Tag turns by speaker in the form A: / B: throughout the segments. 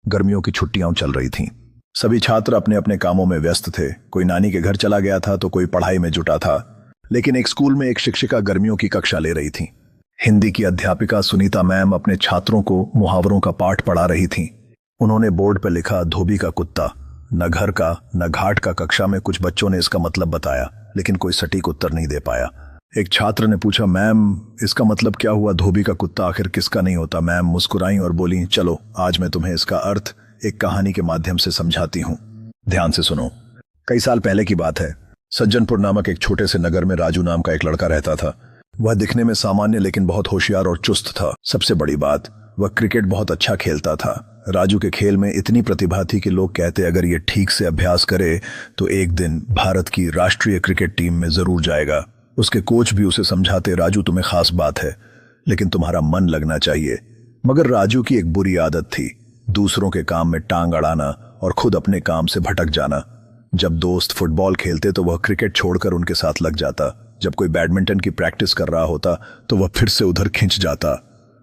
A: गर्मियों की छुट्टियां चल रही थीं। सभी छात्र अपने अपने कामों में व्यस्त थे। कोई नानी के घर चला गया था तो कोई पढ़ाई में जुटा था। लेकिन एक स्कूल में एक शिक्षिका गर्मियों की कक्षा ले रही थी। हिंदी की अध्यापिका सुनीता मैम अपने छात्रों को मुहावरों का पाठ पढ़ा रही थीं। उन्होंने बोर्ड पर लिखा धोबी का कुत्ता, न घर का न घाट का। कक्षा में कुछ बच्चों ने इसका मतलब बताया, लेकिन कोई सटीक उत्तर नहीं दे पाया। एक छात्र ने पूछा, मैम इसका मतलब क्या हुआ? धोबी का कुत्ता आखिर किसका नहीं होता? मैम मुस्कुराई और बोली, चलो आज मैं तुम्हें इसका अर्थ एक कहानी के माध्यम से समझाती हूँ। ध्यान से सुनो। कई साल पहले की बात है। सज्जनपुर नामक एक छोटे से नगर में राजू नाम का एक लड़का रहता था। वह दिखने में सामान्य लेकिन बहुत होशियार और चुस्त था। सबसे बड़ी बात, वह क्रिकेट बहुत अच्छा खेलता था। राजू के खेल में इतनी प्रतिभा थी कि लोग कहते अगर ये ठीक से अभ्यास करे तो एक दिन भारत की राष्ट्रीय क्रिकेट टीम में जरूर जाएगा। उसके कोच भी उसे समझाते, राजू तुम्हें खास बात है लेकिन तुम्हारा मन लगना चाहिए। मगर राजू की एक बुरी आदत थी, दूसरों के काम में टांग अड़ाना और खुद अपने काम से भटक जाना। जब दोस्त फुटबॉल खेलते तो वह क्रिकेट छोड़कर उनके साथ लग जाता। जब कोई बैडमिंटन की प्रैक्टिस कर रहा होता तो वह फिर से उधर खिंच जाता।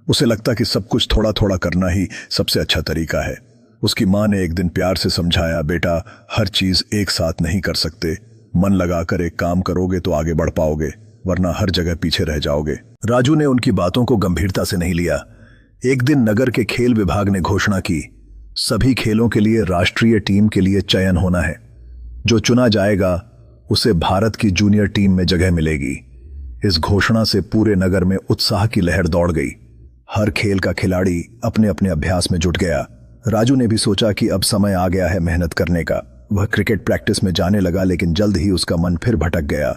A: उसे लगता कि सब कुछ थोड़ा थोड़ा करना ही सबसे अच्छा तरीका है। उसकी माँ ने एक दिन प्यार से समझाया, बेटा हर चीज एक साथ नहीं कर सकते। मन लगाकर एक काम करोगे तो आगे बढ़ पाओगे, वरना हर जगह पीछे रह जाओगे। राजू ने उनकी बातों को गंभीरता से नहीं लिया। एक दिन नगर के खेल विभाग ने घोषणा की, सभी खेलों के लिए राष्ट्रीय टीम के लिए चयन होना है। जो चुना जाएगा उसे भारत की जूनियर टीम में जगह मिलेगी। इस घोषणा से पूरे नगर में उत्साह की लहर दौड़ गई। हर खेल का खिलाड़ी अपने अपने अभ्यास में जुट गया। राजू ने भी सोचा कि अब समय आ गया है मेहनत करने का। वह क्रिकेट प्रैक्टिस में जाने लगा, लेकिन जल्द ही उसका मन फिर भटक गया।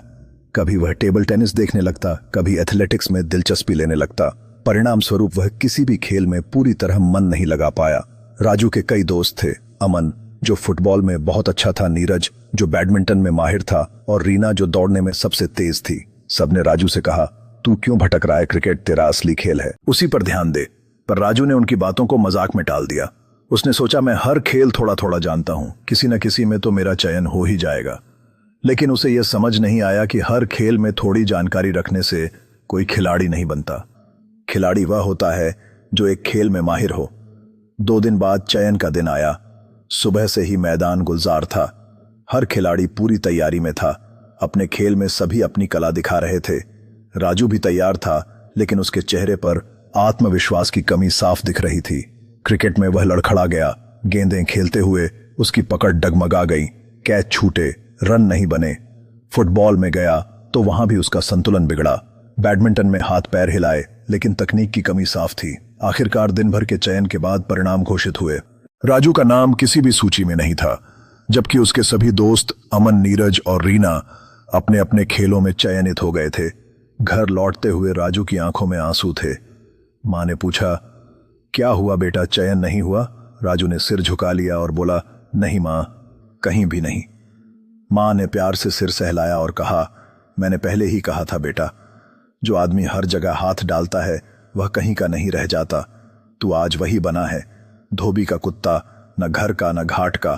A: कभी वह टेबल टेनिस देखने लगता, कभी एथलेटिक्स में दिलचस्पी लेने लगता। परिणाम स्वरूप वह किसी भी खेल में पूरी तरह मन नहीं लगा पाया। राजू के कई दोस्त थे, अमन जो फुटबॉल में बहुत अच्छा था, नीरज जो बैडमिंटन में माहिर था और रीना जो दौड़ने में सबसे तेज थी। सबने राजू से कहा, तू क्यों भटक रहा है? क्रिकेट तेरा असली खेल है, उसी पर ध्यान दे। पर राजू ने उनकी बातों को मजाक में टाल दिया। उसने सोचा, मैं हर खेल थोड़ा थोड़ा जानता हूं, किसी न किसी में तो मेरा चयन हो ही जाएगा। लेकिन उसे यह समझ नहीं आया कि हर खेल में थोड़ी जानकारी रखने से कोई खिलाड़ी नहीं बनता। खिलाड़ी वह होता है जो एक खेल में माहिर हो। 2 दिन बाद चयन का दिन आया। सुबह से ही मैदान गुलजार था। हर खिलाड़ी पूरी तैयारी में था। अपने खेल में सभी अपनी कला दिखा रहे थे। राजू भी तैयार था, लेकिन उसके चेहरे पर आत्मविश्वास की कमी साफ दिख रही थी। क्रिकेट में वह लड़खड़ा गया। गेंदें खेलते हुए उसकी पकड़ डगमगा गई। कैच छूटे, रन नहीं बने। फुटबॉल में गया तो वहां भी उसका संतुलन बिगड़ा। बैडमिंटन में हाथ पैर हिलाए, लेकिन तकनीक की कमी साफ थी। आखिरकार दिन भर के चयन के बाद परिणाम घोषित हुए। राजू का नाम किसी भी सूची में नहीं था, जबकि उसके सभी दोस्त अमन, नीरज और रीना अपने अपने खेलों में चयनित हो गए थे। घर लौटते हुए राजू की आंखों में आंसू थे। मां ने पूछा, क्या हुआ बेटा, चयन नहीं हुआ? राजू ने सिर झुका लिया और बोला, नहीं मां, कहीं भी नहीं। मां ने प्यार से सिर सहलाया और कहा, मैंने पहले ही कहा था बेटा, जो आदमी हर जगह हाथ डालता है वह कहीं का नहीं रह जाता। तू आज वही बना है, धोबी का कुत्ता, न घर का न घाट का।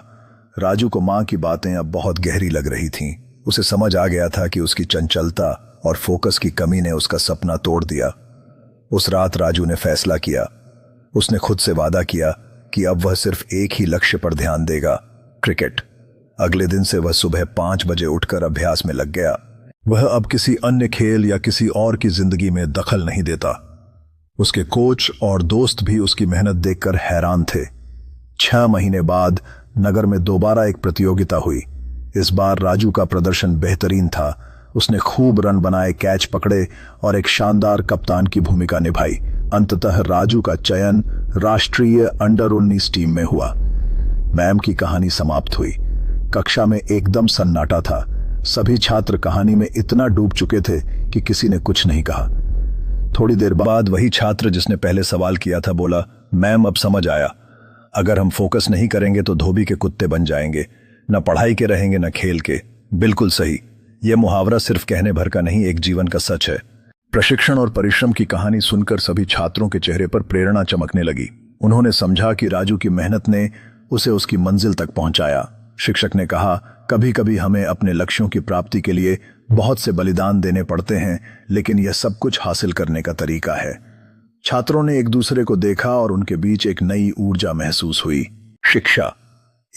A: राजू को मां की बातें अब बहुत गहरी लग रही थीं। उसे समझ आ गया था कि उसकी चंचलता और फोकस की कमी ने उसका सपना तोड़ दिया। उस रात राजू ने फैसला किया। उसने खुद से वादा किया कि अब वह सिर्फ एक ही लक्ष्य पर ध्यान देगा, क्रिकेट। अगले दिन से वह सुबह 5 बजे उठकर अभ्यास में लग गया। वह अब किसी अन्य खेल या किसी और की जिंदगी में दखल नहीं देता। उसके कोच और दोस्त भी उसकी मेहनत देखकर हैरान थे। 6 महीने बाद नगर में दोबारा एक प्रतियोगिता हुई। इस बार राजू का प्रदर्शन बेहतरीन था। उसने खूब रन बनाए, कैच पकड़े और एक शानदार कप्तान की भूमिका निभाई। अंततः राजू का चयन राष्ट्रीय अंडर 19 टीम में हुआ। मैम की कहानी समाप्त हुई। कक्षा में एकदम सन्नाटा था। सभी छात्र कहानी में इतना डूब चुके थे कि किसी ने कुछ नहीं कहा। थोड़ी देर बाद वही छात्र जिसने पहले सवाल किया था बोला, मैम अब समझ आया, अगर हम फोकस नहीं करेंगे तो धोबी के कुत्ते बन जाएंगे, न पढ़ाई के रहेंगे न खेल के। बिल्कुल सही। यह मुहावरा सिर्फ कहने भर का नहीं, एक जीवन का सच है। प्रशिक्षण और परिश्रम की कहानी सुनकर सभी छात्रों के चेहरे पर प्रेरणा चमकने लगी। उन्होंने समझा कि राजू की मेहनत ने उसे उसकी मंजिल तक पहुंचाया। शिक्षक ने कहा, कभी कभी हमें अपने लक्ष्यों की प्राप्ति के लिए बहुत से बलिदान देने पड़ते हैं, लेकिन यह सब कुछ हासिल करने का तरीका है। छात्रों ने एक दूसरे को देखा और उनके बीच एक नई ऊर्जा महसूस हुई। शिक्षा।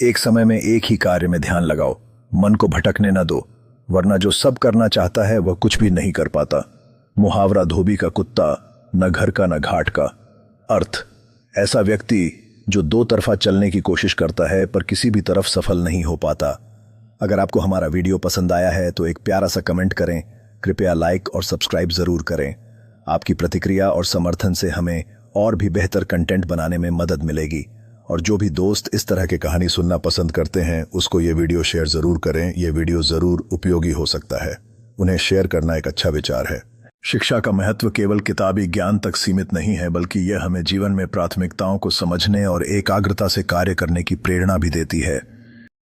A: एक समय में एक ही कार्य में ध्यान लगाओ, मन को भटकने न दो, वरना जो सब करना चाहता है वह कुछ भी नहीं कर पाता। मुहावरा धोबी का कुत्ता, न घर का न घाट का। अर्थ, ऐसा व्यक्ति जो दो तरफा चलने की कोशिश करता है पर किसी भी तरफ सफल नहीं हो पाता। अगर आपको हमारा वीडियो पसंद आया है तो एक प्यारा सा कमेंट करें, कृपया लाइक और सब्सक्राइब जरूर करें। आपकी प्रतिक्रिया और समर्थन से हमें और भी बेहतर कंटेंट बनाने में मदद मिलेगी। और जो भी दोस्त इस तरह की कहानी सुनना पसंद करते हैं उसको ये वीडियो शेयर जरूर करें। ये वीडियो जरूर उपयोगी हो सकता है। उन्हें शेयर करना एक अच्छा विचार है। शिक्षा का महत्व केवल किताबी ज्ञान तक सीमित नहीं है, बल्कि यह हमें जीवन में प्राथमिकताओं को समझने और एकाग्रता से कार्य करने की प्रेरणा भी देती है।